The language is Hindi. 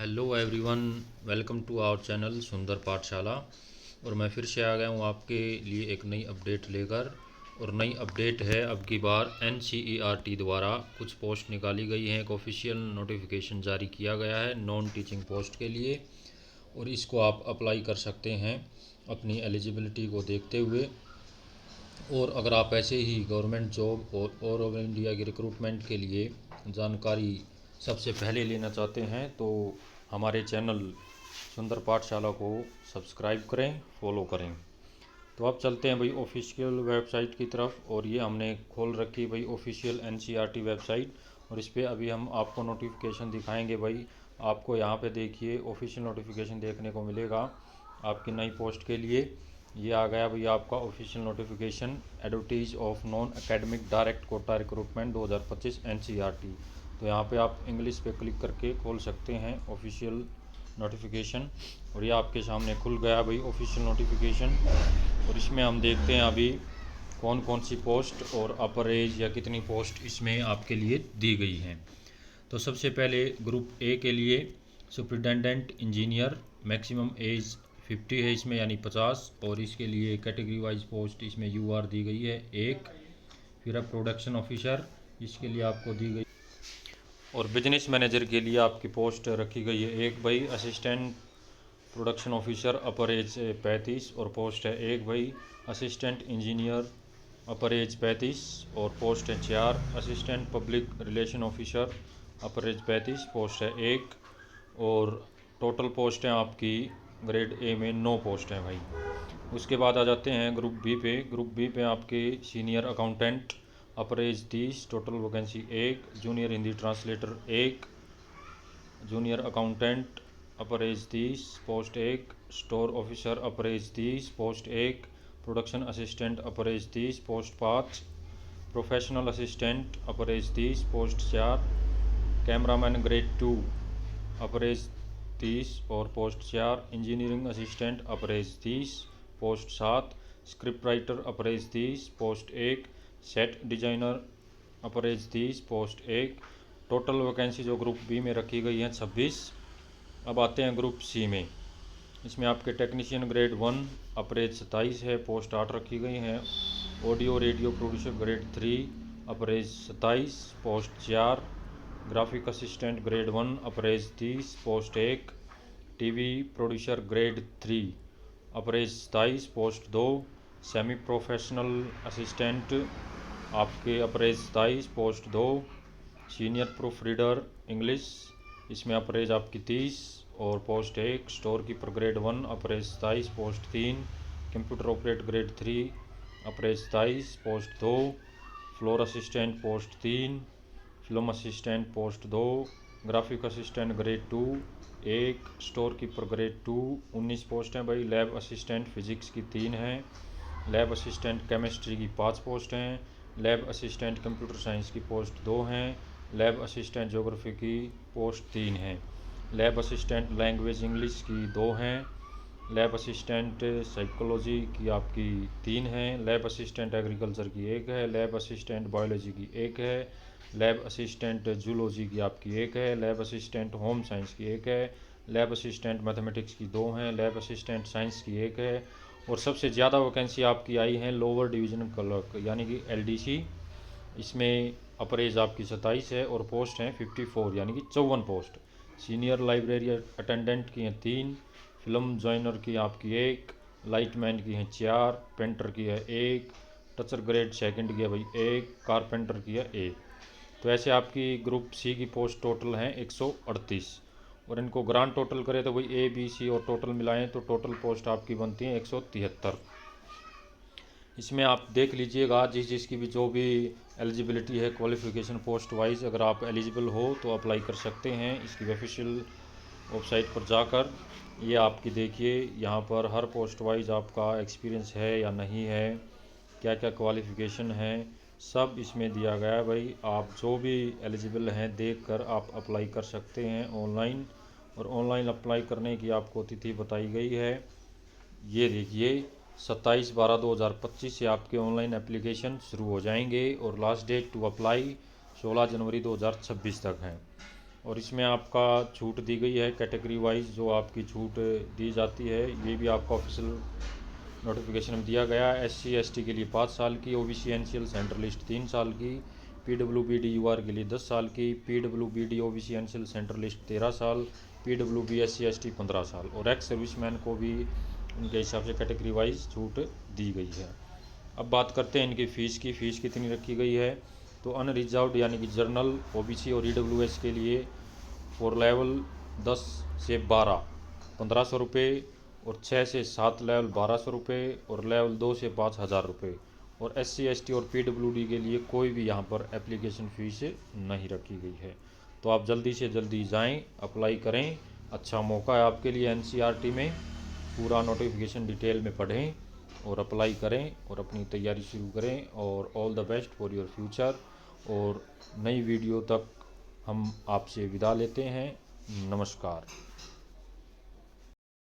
Hello everyone, welcome to our channel Sundar Pathshala. और मैं फिर से आ गया हूँ आपके लिए एक नई अपडेट लेकर। और नई अपडेट है, अब की बार NCERT द्वारा कुछ पोस्ट निकाली गई हैं। एक ऑफिशियल नोटिफिकेशन जारी किया गया है नॉन टीचिंग पोस्ट के लिए, और इसको आप अप्लाई कर सकते हैं अपनी एलिजिबिलिटी को देखते हुए। और अगर आप ऐसे ही गवर्नमेंट जॉब और ऑल इंडिया की रिक्रूटमेंट के लिए जानकारी सबसे पहले लेना चाहते हैं तो हमारे चैनल सुंदर पाठशाला को सब्सक्राइब करें, फॉलो करें। तो अब चलते हैं भाई ऑफिशियल वेबसाइट की तरफ। और ये हमने खोल रखी भाई ऑफिशियल NCERT वेबसाइट, और इस पर अभी हम आपको नोटिफिकेशन दिखाएंगे। भाई आपको यहाँ पे देखिए ऑफिशियल नोटिफिकेशन देखने को मिलेगा आपकी नई पोस्ट के लिए। ये आ गया भाई आपका official notification, advertise of non academic direct quota recruitment 2025 NCERT। तो यहाँ पे आप इंग्लिश पे क्लिक करके खोल सकते हैं ऑफिशियल नोटिफिकेशन, और ये आपके सामने खुल गया भाई ऑफिशियल नोटिफिकेशन। और इसमें हम देखते हैं अभी कौन कौन सी पोस्ट और अपर एज या कितनी पोस्ट इसमें आपके लिए दी गई हैं। तो सबसे पहले ग्रुप ए के लिए सुपरिटेंडेंट इंजीनियर, मैक्सिमम एज 50 है इसमें, यानी 50। और इसके लिए कैटेगरी वाइज पोस्ट इसमें UR दी गई है एक। फिर अब प्रोडक्शन ऑफिसर, इसके लिए आपको दी गई। और बिजनेस मैनेजर के लिए आपकी पोस्ट रखी गई है एक भाई। Assistant production officer upper as 35 और पोस्ट है एक भाई। असिस्टेंट इंजीनियर अपर एज 35 और पोस्ट है 4। Assistant public relation officer upper as 35, post है एक। और टोटल पोस्ट है आपकी ग्रेड ए में 9 पोस्ट हैं भाई। उसके बाद आ जाते हैं ग्रुप बी पे। ग्रुप बी पे आपके senior accountant upper age 30, total vacancy एक। जूनियर हिंदी ट्रांसलेटर एक। Junior accountant upper age 30, post एक। Store officer upper age 30, post एक। Production assistant upper age 30, post 5। Professional assistant upper age 30, post 4। Cameraman grade 2 upper age 30 और post 4। Engineering assistant upper age 30, post 7। Script writer अपर age 30, post 1। Set designer upper age 30, post 1। Total vacancy जो ग्रुप बी में रखी गई हैं 26। अब आते हैं ग्रुप सी में। इसमें आपके टेक्नीशियन ग्रेड 1 अपर एज 27 है, पोस्ट 8 रखी गई हैं। Audio radio producer grade 3 upper age 27, post 4। Graphic assistant grade 1 upper age 30, post 1। TV producer grade 3 upper age 27, post 2। Semi professional assistant आपके upper age 27, post 2। Senior proof reader English, इसमें अपर एज आपकी 30 और post 1। Store keeper grade 1 upper age 27, post 3। Computer operator grade 3 upper age 27, post 2। Floor assistant post 3। Film assistant post 2। Graphic assistant grade 2 1। Store keeper grade 2 19 post हैं भाई। लैब असिस्टेंट फिजिक्स की 3 हैं। लैब असिस्टेंट केमिस्ट्री की 5 पोस्ट हैं। लैब असिस्टेंट कंप्यूटर साइंस की पोस्ट 2 हैं। लैब असिस्टेंट ज्योग्राफी की पोस्ट 3 हैं। लैब असिस्टेंट लैंग्वेज इंग्लिश की 2 हैं। लैब असिस्टेंट साइकोलॉजी की आपकी 3 हैं। लैब असिस्टेंट एग्रीकल्चर की 1 है। लैब असिस्टेंट बायोलॉजी की 1 है। लैब असिस्टेंट जूलॉजी की आपकी 1 है। लैब असिस्टेंट होम साइंस की 1 है। लैब असिस्टेंट मैथमेटिक्स की 2 हैं। लैब असिस्टेंट साइंस की 1 है। और सबसे ज़्यादा वैकेंसी आपकी आई है लोअर डिवीजन क्लर्क यानी कि LDC। इसमें अपर एज आपकी 27 है और पोस्ट हैं 54 यानी कि 54 पोस्ट। सीनियर लाइब्रेरी अटेंडेंट की हैं 3। फिल्म जॉइनर की आपकी 1। लाइटमैन की हैं 4। पेंटर की है 1। टचर ग्रेड सेकंड की है भाई 1। कारपेंटर की है 1। तो ऐसे आपकी ग्रुप सी की पोस्ट टोटल हैं 138। और इनको ग्रांड टोटल करें तो भाई ABC और टोटल मिलाएं तो टोटल पोस्ट आपकी बनती हैं 173। इसमें आप देख लीजिएगा जिस जिसकी भी जो भी एलिजिबिलिटी है क्वालिफ़िकेशन पोस्ट वाइज, अगर आप एलिजिबल हो तो अप्लाई कर सकते हैं इसकी ऑफिशियल वेबसाइट पर जाकर। ये आपकी देखिए यहाँ पर हर पोस्ट वाइज आपका एक्सपीरियंस है या नहीं है, क्या क्या क्वालिफ़िकेशन है, सब इसमें दिया गया है भाई। आप जो भी एलिजिबल हैं देखकर आप अप्लाई कर सकते हैं ऑनलाइन। और ऑनलाइन अप्लाई करने की आपको तिथि बताई गई है, ये देखिए 27/12/2025 से आपके ऑनलाइन एप्लीकेशन शुरू हो जाएंगे और लास्ट डेट टू अप्लाई 16 जनवरी 2026 तक है। और इसमें आपका छूट दी गई है कैटेगरी वाइज, जो आपकी छूट दी जाती है ये भी आपका ऑफिशियल नोटिफिकेशन में दिया गया है। SC ST के लिए 5 साल की, OBC NCL सेंट्रल लिस्ट 3 साल की, PWBD UR के लिए 10 साल की, PWBD OBC NCL central list 13 साल, PWB SC ST 15 साल, और एक्स सर्विसमैन को भी उनके हिसाब से कैटेगरी वाइज छूट दी गई है। अब बात करते हैं इनकी फ़ीस की। फ़ीस कितनी रखी गई है, तो अनरिजर्व्ड यानी कि जर्नल, OBC और EWS के लिए फॉर लेवल 10 से 12 1500 रुपये, और 6 से 7 लेवल 1200 रुपये, और लेवल 2 से 5000 रुपये, और SC ST और PWD के लिए कोई भी यहाँ पर एप्लीकेशन फ़ीस नहीं रखी गई है। तो आप जल्दी से जल्दी जाएं, अप्लाई करें, अच्छा मौका है आपके लिए। NCERT में पूरा नोटिफिकेशन डिटेल में पढ़ें और अप्लाई करें और अपनी तैयारी शुरू करें, और all the best for your future. और नई वीडियो तक हम आपसे विदा लेते हैं। नमस्कार।